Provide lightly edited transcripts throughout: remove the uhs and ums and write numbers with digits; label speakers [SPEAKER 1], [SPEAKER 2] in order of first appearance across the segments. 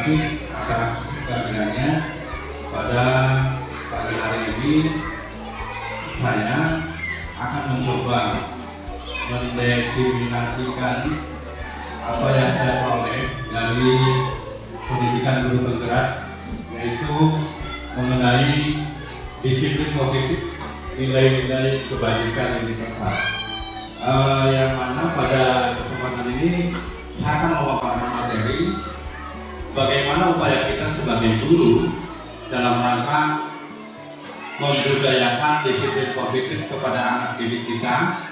[SPEAKER 1] kasih atas kehadirannya. Pada pagi hari ini saya akan mencoba mendefinisikan apa yang saya peroleh dari pendidikan guru penggerak, yaitu mengenai disiplin positif, nilai-nilai kebajikan universal. Yang mana pada kesempatan ini saya akan memaparkan materi bagaimana upaya kita sebagai guru dalam rangka membudayakan disiplin positif kepada anak didik kita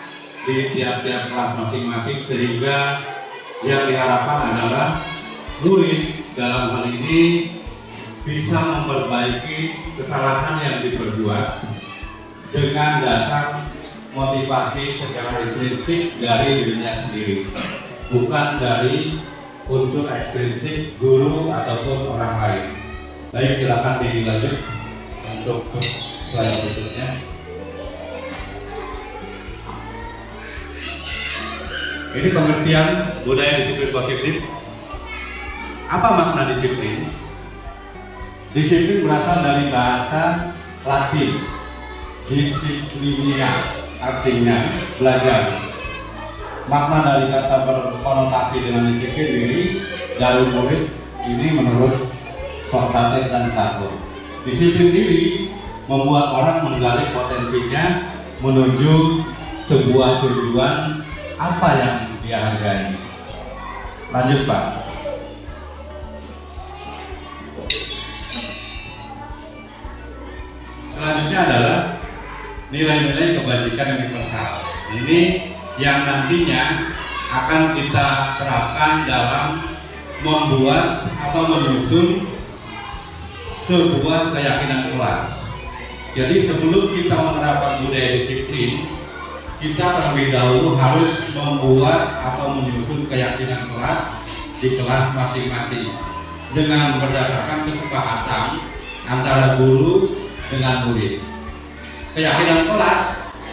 [SPEAKER 1] di tiap-tiap kelas masing-masing, sehingga yang diharapkan adalah murid dalam hal ini bisa memperbaiki kesalahan yang diperbuat dengan dasar motivasi secara intrinsik dari dirinya sendiri, bukan dari unsur ekstrinsik guru ataupun orang lain. Baik, silakan dilanjut untuk slide berikutnya. Ini pengertian budaya disiplin positif. Apa makna disiplin? Disiplin berasal dari bahasa Latin disiplinia, artinya belajar. Makna dari kata berkonotasi dengan disiplin ini dari murid ini menurut Socrates dan Plato. Disiplin diri membuat orang menggali potensinya menuju sebuah tujuan apa yang dia hargai. Lanjut, Pak. Selanjutnya adalah nilai-nilai kebajikan universal. Ini yang nantinya akan kita terapkan dalam membuat atau menyusun sebuah keyakinan kelas. Jadi sebelum kita menerapkan budaya disiplin, kita terlebih dahulu harus membuat atau menyusun keyakinan kelas di kelas masing-masing dengan berdasarkan kesepakatan antara guru dengan murid. Keyakinan kelas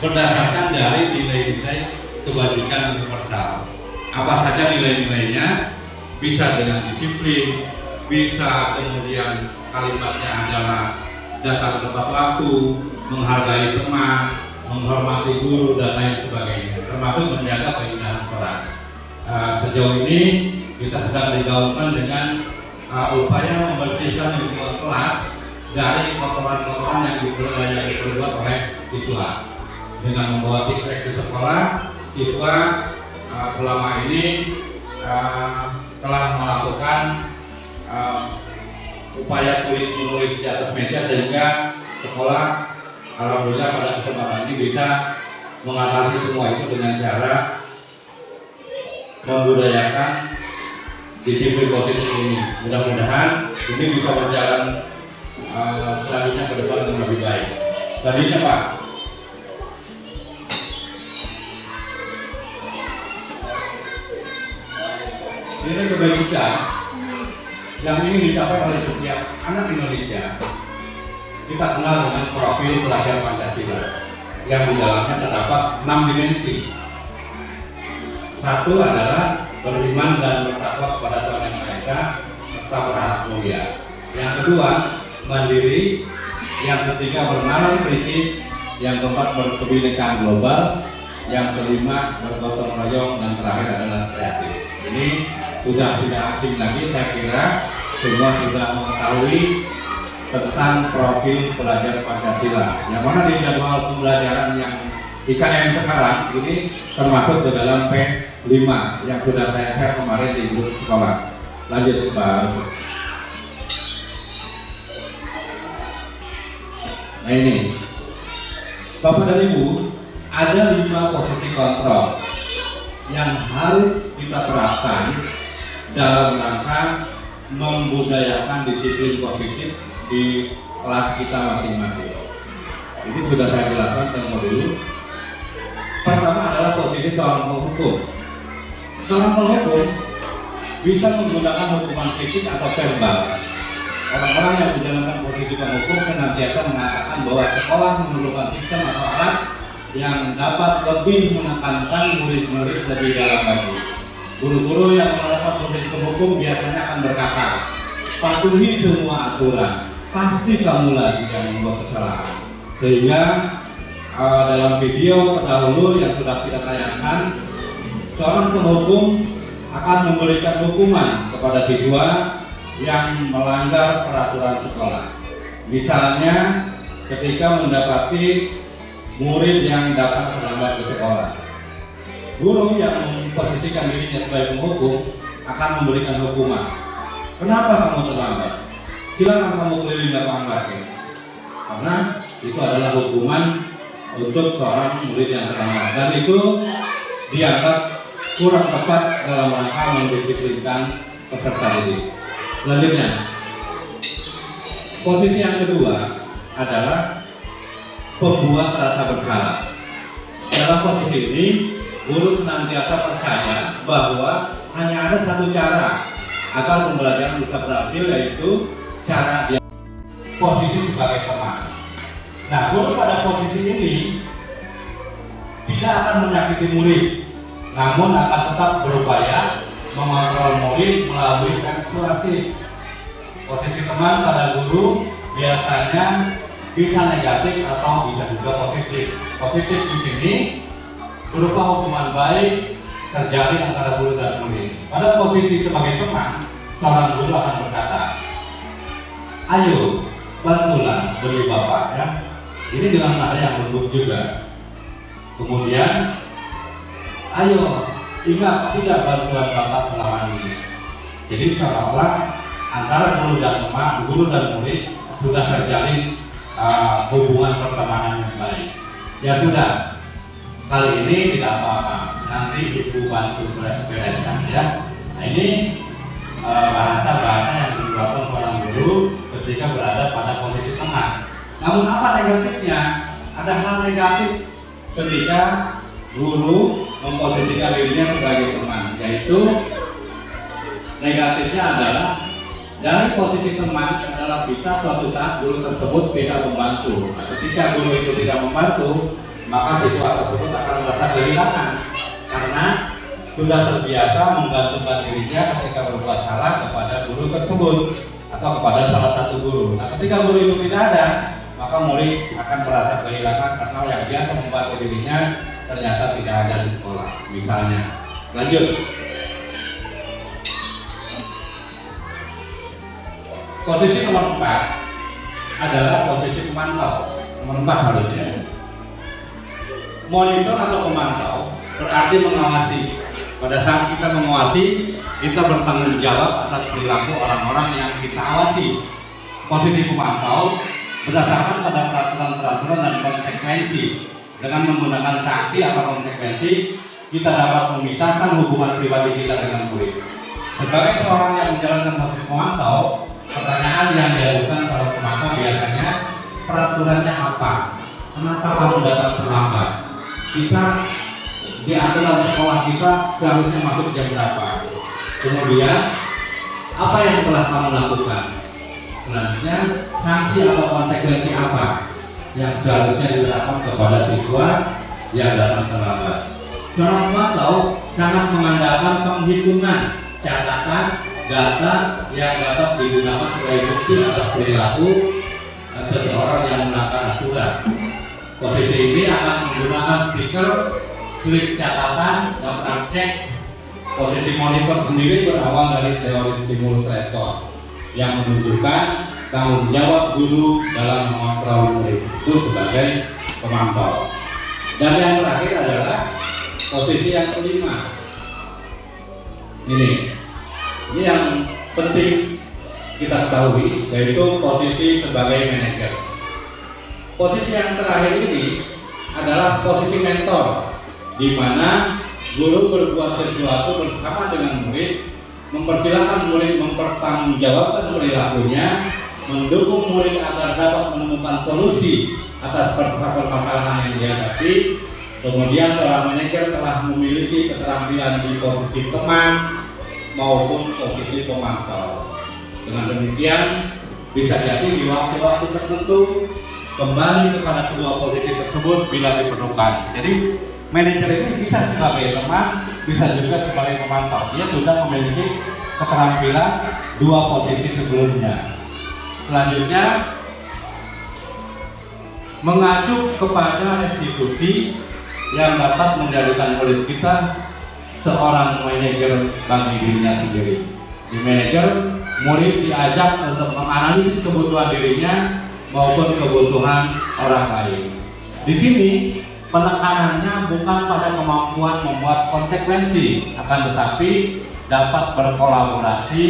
[SPEAKER 1] berdasarkan dari nilai-nilai kebajikan universal. Apa saja nilai-nilainya? Bisa dengan disiplin, bisa kemudian kalimatnya adalah datang tepat waktu, menghargai teman, menghormati guru, dan lain sebagainya, termasuk menjaga keindahan kelas. Sejauh ini kita sedang digaungkan dengan upaya membersihkan lingkungan kelas dari kotoran-kotoran yang diperbuat oleh siswa. Dengan membawa tikrek ke sekolah, siswa selama ini telah melakukan upaya tulis menulis di atas meja, sehingga sekolah alhamdulillah pada kesempatan ini bisa mengatasi semua itu dengan cara membudayakan disiplin positif ini. Mudah-mudahan ini bisa berjalan selanjutnya ke depan dengan lebih baik. Selanjutnya, Pak. Nilai kebajikan yang ingin dicapai oleh setiap anak Indonesia kita kenal dengan profil pelajar Pancasila yang di dalamnya terdapat 6 dimensi. Satu adalah beriman dan bertakwa kepada Tuhan Yang Maha Esa serta berharap mulia. Yang kedua, mandiri. Yang ketiga, bernalar kritis. Yang keempat, berkebinekaan global. Yang kelima, bergotong royong. Dan terakhir adalah kreatif. Ini sudah tidak asing lagi, saya kira semua sudah mengetahui tentang profil pelajar Pancasila, yang mana di jadwal pembelajaran yang IKM sekarang ini termasuk ke dalam P5 yang sudah saya share kemarin di grup sekolah. Lanjut, Pak. Nah ini, Bapak dan Ibu, ada 5 posisi kontrol yang harus kita terapkan dalam rangka membudayakan disiplin positif di kelas kita masing-masing. Ini sudah saya jelaskan terlebih dulu. Pertama adalah posisi seorang penghukum. Seorang penghukum bisa menggunakan hukuman fisik atau verbal. Orang-orang yang menjalankan posisi penghukum senantiasa mengatakan bahwa sekolah memerlukan sistem atau alat yang dapat lebih menekankan murid-murid lebih dalam lagi. Guru-guru yang melakukan profesi penghukum biasanya akan berkata, patuhi semua aturan, pasti kamu lagi yang membuat kesalahan. Sehingga dalam video terdahulu yang sudah kita tayangkan, seorang penghukum akan memberikan hukuman kepada siswa yang melanggar peraturan sekolah. Misalnya ketika mendapati murid yang datang terlambat ke sekolah, guru yang memposisikan dirinya sebagai penghukum akan memberikan hukuman. Kenapa kamu terlambat? Silakan kamu keliling lapangan basket. Karena itu adalah hukuman untuk seorang murid yang terlambat, dan itu dianggap kurang tepat dalam rangka mendisiplinkan peserta didik. Selanjutnya, posisi yang kedua adalah pembuat rasa bersalah. Dalam posisi ini, guru senantiasa percaya bahwa hanya ada satu cara agar pembelajaran bisa berhasil, yaitu cara dia posisi sebagai teman. Nah, guru pada posisi ini tidak akan menyakiti murid, namun akan tetap berupaya mengontrol murid melalui persuasi. Posisi teman pada guru biasanya bisa negatif atau bisa juga positif. Positif di sini berupa hubungan baik terjalin antara guru dan murid. Pada posisi sebagai teman, seorang guru akan berkata, "Ayo, bantulah demi Bapak ya." Ini dengan nada yang lembut juga. Kemudian, "Ayo, ingat tidak bantuan Bapak selama ini." Jadi seolah-olah antara guru dan teman, guru dan murid sudah terjalin hubungan pertemanan yang baik. Ya sudah, kali ini tidak apa-apa, nanti ibu bantu bereskan ya. Nah, ini bahasa-bahasa yang digunakan seorang guru ketika berada pada posisi teman. Namun apa negatifnya? Ada hal negatif ketika guru memposisikan dirinya sebagai teman, yaitu negatifnya adalah dari posisi teman adalah bisa suatu saat guru tersebut tidak membantu. Nah, ketika guru itu tidak membantu, maka siswa tersebut akan merasa kehilangan karena sudah terbiasa menggantungkan dirinya ketika berbuat salah kepada guru tersebut atau kepada salah satu guru. Nah, ketika guru itu tidak ada, maka murid akan merasa kehilangan karena yang biasa membantu dirinya ternyata tidak ada di sekolah. Misalnya, lanjut. Posisi nomor 4 adalah posisi pemantau. Nomor 4 harusnya. Monitor atau pemantau berarti mengawasi. Pada saat kita mengawasi, kita bertanggung jawab atas perilaku orang-orang yang kita awasi. Posisi pemantau berdasarkan pada peraturan-peraturan dan konsekuensi. Dengan menggunakan sanksi atau konsekuensi, kita dapat memisahkan hubungan pribadi kita dengan murid. Sebagai seorang yang menjalankan posisi pemantau, pertanyaan yang diajukan para pemantau biasanya, peraturannya apa? Kenapa kamu datang terlambat? Kita di aturan sekolah kita seharusnya masuk jam berapa? Kemudian apa yang telah kamu lakukan? Selanjutnya, sanksi atau konsekuensi apa yang seharusnya diterapkan kepada siswa yang datang terlambat? Seorang pemantau sangat mengandalkan penghitungan, catatan, data yang dapat digunakan sebagai bukti atas perilaku seseorang yang melanggar aturan. Posisi ini akan menggunakan stiker, slip catatan, daftar cek. Posisi monitor sendiri berawal dari teori stimulus respons yang menunjukkan tanggung jawab guru dalam mengontrol murid itu sebagai pemantau. Dan yang terakhir adalah posisi yang kelima. Ini yang penting kita ketahui, yaitu posisi sebagai manajer. Posisi yang terakhir ini adalah posisi mentor, di mana guru berbuat sesuatu bersama dengan murid, mempersilahkan murid mempertanggungjawabkan perilakunya, mendukung murid agar dapat menemukan solusi atas permasalahan yang dihadapi. Kemudian seorang manajer telah memiliki keterampilan di posisi teman maupun posisi pemantau. Dengan demikian, bisa jadi di waktu-waktu tertentu kembali kepada kedua posisi tersebut bila diperlukan. Jadi manajer ini bisa sebagai teman, bisa juga sebagai pemantau. Dia sudah memiliki keterampilan dua posisi sebelumnya. Selanjutnya, mengacu kepada institusi yang dapat menjadikan murid kita seorang manajer bagi dirinya sendiri. Di manajer, murid diajak untuk menganalisis kebutuhan dirinya maupun kebutuhan orang lain. Di sini penekanannya bukan pada kemampuan membuat konsekuensi, akan tetapi dapat berkolaborasi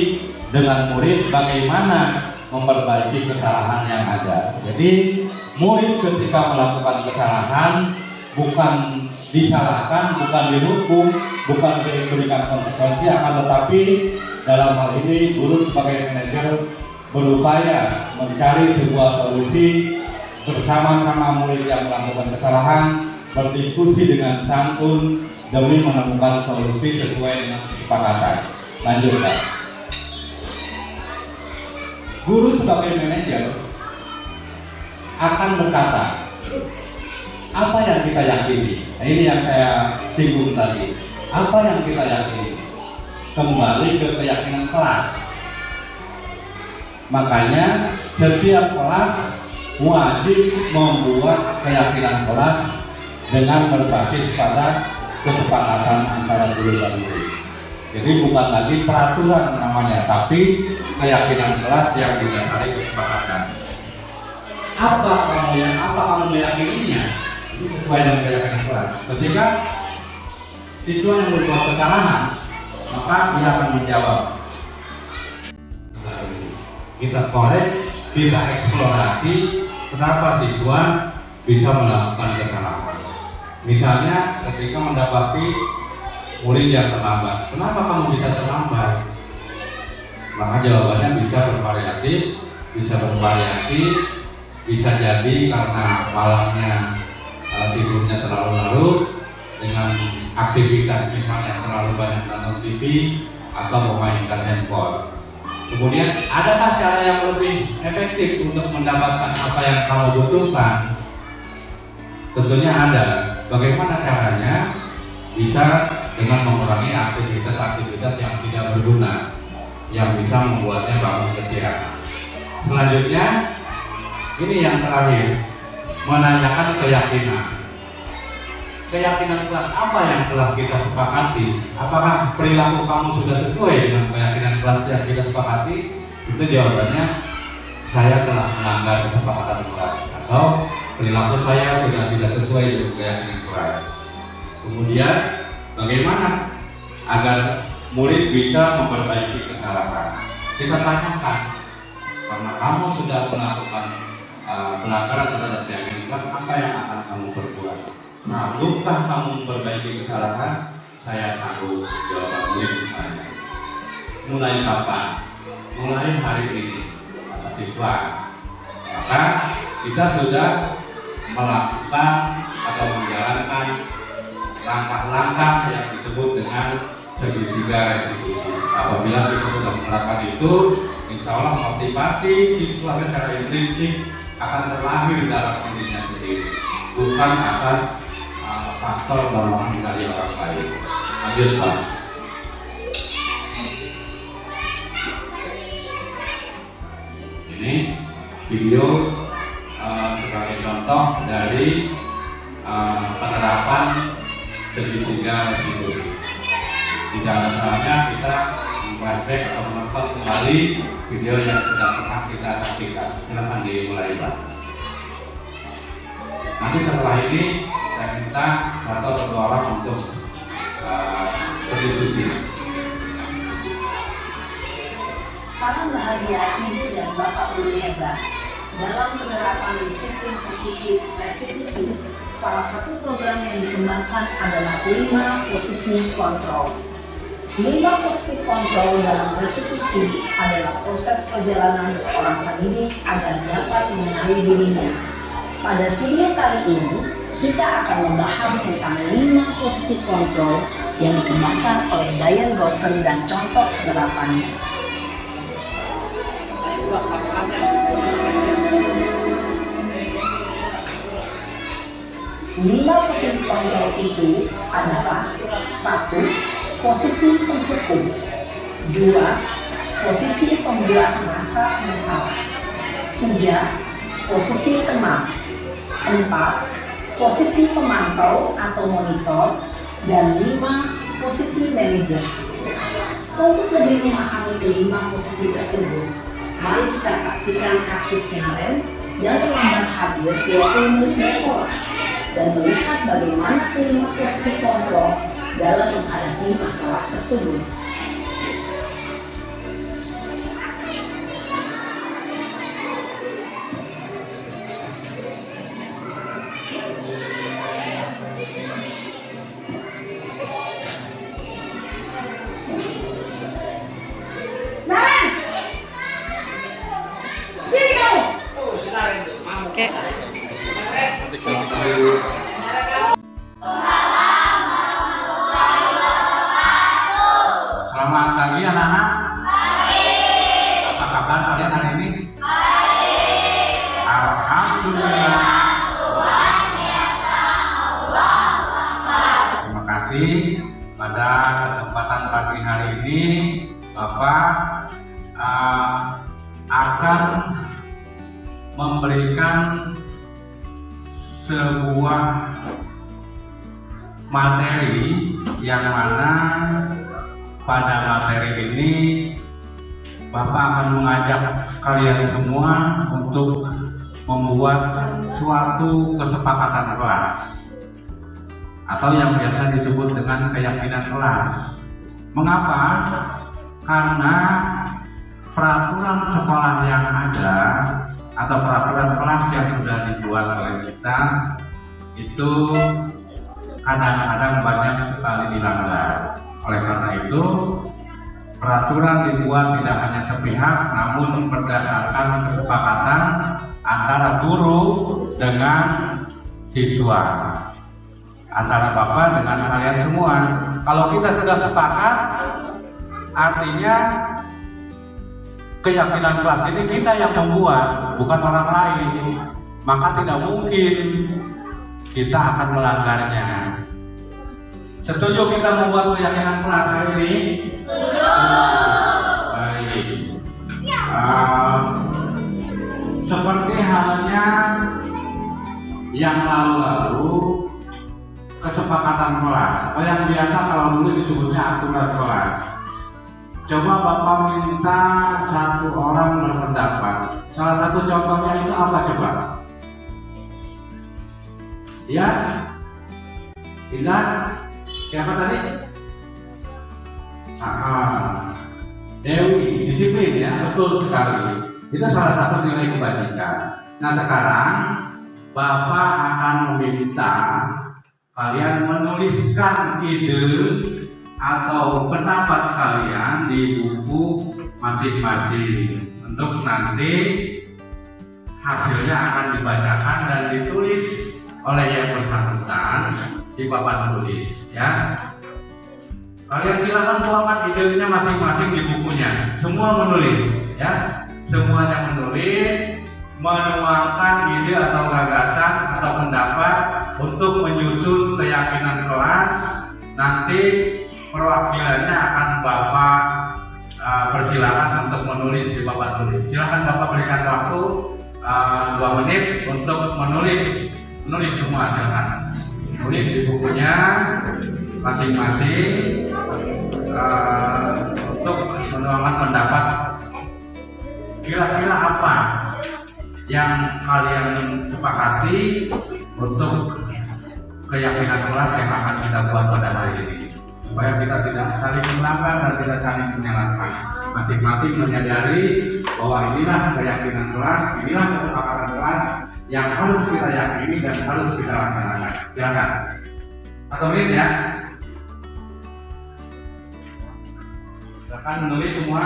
[SPEAKER 1] dengan murid bagaimana memperbaiki kesalahan yang ada. Jadi murid ketika melakukan kesalahan bukan disalahkan, bukan dihukum, bukan diberikan konsekuensi, akan tetapi dalam hal ini guru sebagai manajer berupaya mencari sebuah solusi bersama-sama murid yang melakukan kesalahan, berdiskusi dengan santun demi menemukan solusi sesuai dengan kesepakatan. Lanjutkan. Guru sebagai manajer akan berkata, apa yang kita yakini? Nah, ini yang saya singgung tadi. Apa yang kita yakini? Kembali ke keyakinan kelas. Makanya setiap kelas wajib membuat keyakinan kelas dengan berbasis pada kesepakatan antara guru dan murid. Jadi bukan lagi peraturan namanya, tapi keyakinan kelas yang didasari kesepakatan. Apa kamu meyakininya? Itu sesuai dengan keyakinan kelas. Ketika siswa yang berbuat kesalahan, maka dia akan menjawab. Kita korek, kita eksplorasi kenapa siswa bisa melakukan kesalahan. Misalnya ketika mendapati murid yang terlambat, kenapa kamu bisa terlambat? Maka jawabannya bisa bervariasi, bisa jadi karena malamnya tidurnya terlalu larut dengan aktivitas misalnya terlalu banyak nonton TV atau memainkan handphone. Kemudian, adakah cara yang lebih efektif untuk mendapatkan apa yang kamu butuhkan? Tentunya ada. Bagaimana caranya? Bisa dengan mengurangi aktivitas-aktivitas yang tidak berguna, yang bisa membuatnya bangun kesiapan. Selanjutnya, ini yang terakhir, menanyakan keyakinan. Keyakinan kelas apa yang telah kita sepakati? Apakah perilaku kamu sudah sesuai dengan keyakinan kelas yang kita sepakati? Itu jawabannya, saya telah melanggar kesepakatan kelas, atau perilaku saya sudah tidak sesuai dengan keyakinan kelas. Kemudian, bagaimana agar murid bisa memperbaiki kesalahan? Kita tanyakan, karena kamu sudah melakukan pelanggaran terhadap keyakinan kelas, apa yang akan kamu perbuat? Sanggupkah kamu memperbaiki kesalahan? Saya sanggup, jawaban murid misalnya. Mulai kapan? Mulai hari ini, kata siswa. Maka kita sudah melakukan atau menjalankan langkah-langkah yang disebut dengan segitiga restitusi. Apabila kita sudah menerapkan itu, insya Allah motivasi siswa secara intrinsik akan terlahir dalam dirinya sendiri, bukan atas faktor dorongan dari orang lain. Lanjut Pak. Ini video sebagai contoh dari penerapan segitiga restitusi. Di dalam salahnya kita flashback atau menonton kembali video yang sudah pernah kita saksikan. Silakan dimulai Pak. Nanti setelah ini saya minta atau berdua orang untuk berdiskusi.
[SPEAKER 2] Salam bahagia Ibu dan Bapak Guru hebat. Dalam penerapan disiplin positif restitusi, salah satu program yang dikembangkan adalah 5 posisi kontrol. 5 posisi kontrol dalam restitusi adalah proses perjalanan seorang pendidik agar dapat mengenali dirinya. Pada video kali ini, kita akan membahas tentang 5 posisi kontrol yang dikembangkan oleh Diane Goshen dan contoh penerapannya. 5 posisi kontrol itu adalah 1. Posisi penghukum. 2. Posisi pembuat masa bersalah. 3. Posisi teman. 4. Posisi pemantau atau monitor. Dan 5. Posisi manajer. Untuk lebih memahami kelima posisi tersebut, mari kita saksikan kasus kemarin yang terlambat hadir yaitu murid di sekolah dan melihat bagaimana kelima posisi kontrol dalam menghadapi masalah tersebut.
[SPEAKER 3] Oke.
[SPEAKER 4] Selamat pagi anak-anak. Apa kabar kalian hari ini? Alhamdulillah. Terima kasih. Pada kesempatan pagi hari ini Bapak akan memberikan sebuah materi yang mana pada materi ini Bapak akan mengajak kalian semua untuk membuat suatu kesepakatan kelas atau yang biasa disebut dengan keyakinan kelas. Mengapa? Karena peraturan sekolah yang ada atau peraturan kelas yang sudah dibuat oleh kita itu kadang-kadang banyak sekali dilanggar. Oleh karena itu, peraturan dibuat tidak hanya sepihak, namun berdasarkan kesepakatan antara guru dengan siswa, antara Bapak dengan kalian semua. Kalau kita sudah sepakat, artinya keyakinan kelas ini kita yang membuat, bukan orang lain. Maka tidak mungkin kita akan melanggarnya. Setuju kita membuat keyakinan kelas hari ini? Setuju. Baik. Seperti halnya yang lalu-lalu kesepakatan kelas, atau yang biasa kalau dulu disebutnya aturan kelas. Coba Bapak minta satu orang berpendapat. Salah satu contohnya itu apa coba? Ya, Indah. Siapa tadi? Dewi. Disiplin ya, betul sekali. Itu salah satu nilai kebajikan. Nah sekarang Bapak akan meminta kalian menuliskan ide atau pendapat kalian di buku masing-masing untuk nanti hasilnya akan dibacakan dan ditulis oleh yang bersangkutan di papan tulis ya. Kalian silakan tuangkan idenya masing-masing di bukunya. Semua menulis ya. Semuanya menulis, menuangkan ide atau gagasan atau pendapat untuk menyusun keyakinan kelas. Nanti perwakilannya akan Bapak persilakan untuk menulis di papan tulis. Silakan Bapak berikan waktu 2 menit untuk menulis semua. Silakan tulis di bukunya masing-masing untuk menuangkan pendapat. Kira-kira apa yang kalian sepakati untuk keyakinan kelas yang akan kita buat pada hari ini, supaya kita tidak saling melanggar dan tidak saling menyalahkan. Masing-masing menyadari bahwa inilah keyakinan kelas, inilah kesepakatan kelas yang harus kita yakini dan harus kita laksanakan. Silakan. 1 menit ya. Silakan menulis semua.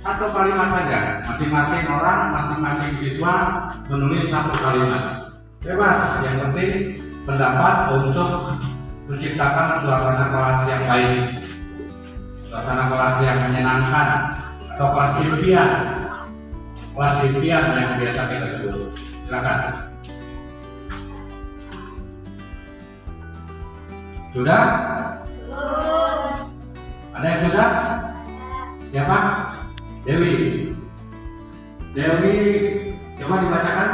[SPEAKER 4] 1 kalimat saja. Masing-masing orang, masing-masing siswa menulis 1 kalimat. Bebas. Yang penting pendapat untuk menciptakan suasana kelas yang baik, suasana kelas yang menyenangkan, atau kelas impian yang biasa kita sebut. Silakan. Sudah? Ada yang sudah? Siapa? Dewi. Dewi, coba dibacakan.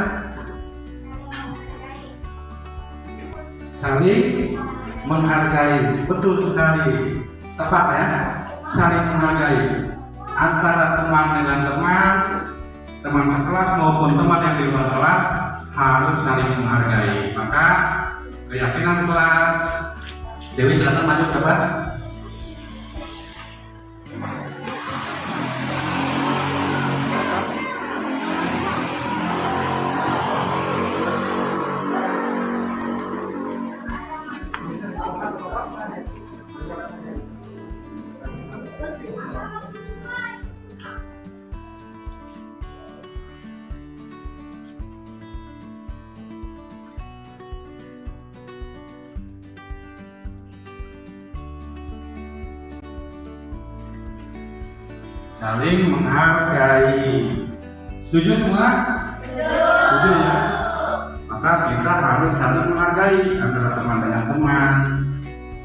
[SPEAKER 4] Saling menghargai, betul sekali, tepat ya. Saling menghargai antara teman dengan teman, teman sekelas maupun teman yang di luar kelas harus saling menghargai. Maka keyakinan kelas. Dewi silakan maju coba. Saling menghargai. Setuju semua? Setuju ya. Maka kita harus saling menghargai antara teman dengan teman,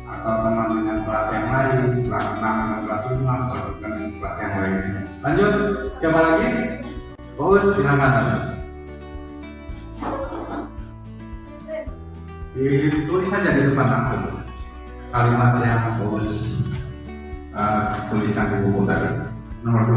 [SPEAKER 4] atau teman dengan kelas yang lain, kelas 6 dengan kelas 5, atau dengan kelas yang lain. Lanjut, siapa lagi? Bos, silakan. Ditulis saja di depan langsung kalimat yang bos tuliskan di buku tadi. Nomor 2.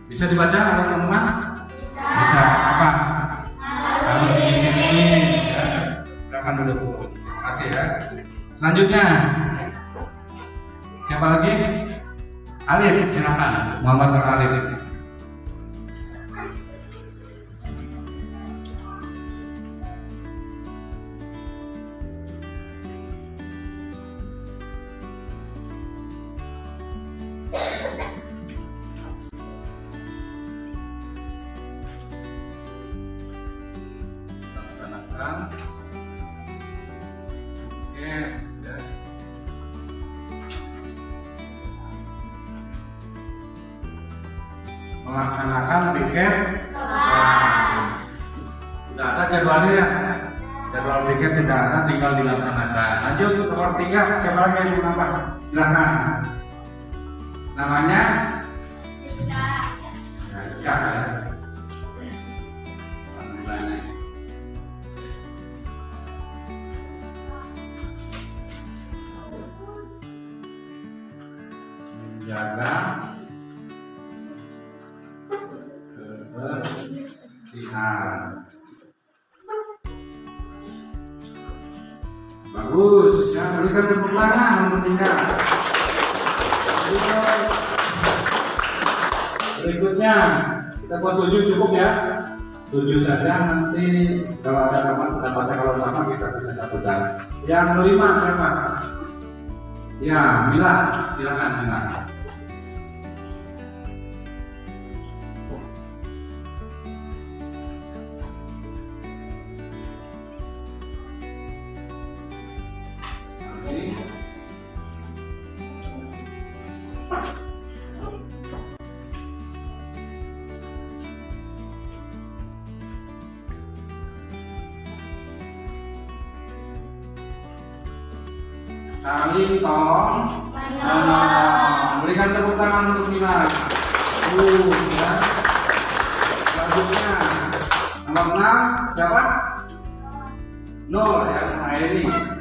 [SPEAKER 4] Bisa dibaca oleh teman-teman? Bisa. Apa? Harus disiplin. Silakan duduk. Terima kasih ya. Selanjutnya. Siapa lagi? Alif, silakan. Muhammad Nur Alif. Laksanakan. Oke, ya. Melaksanakan piket kelas. Sudah ada jadwalnya ya? Jadwal piket tidak ada, tinggal dilaksanakan. Lanjut nomor 3, siapa lagi yang mau nambah? Silakan. Namanya? Rizka. Menjaga kebersihan. Bagus, ya, berikan tepuk tangan nomor 3. Berikutnya kita buat 7 cukup ya. 7 saja, nanti kalau ada teman kita baca, kalau sama kita bisa satukan. Yang kelima siapa? Ya, Mila, silakan Mila. Saling tolong menolong. Berikan tepuk tangan untuk Mila. Ya. Selanjutnya nomor 6 siapa? Nur ya, Aini.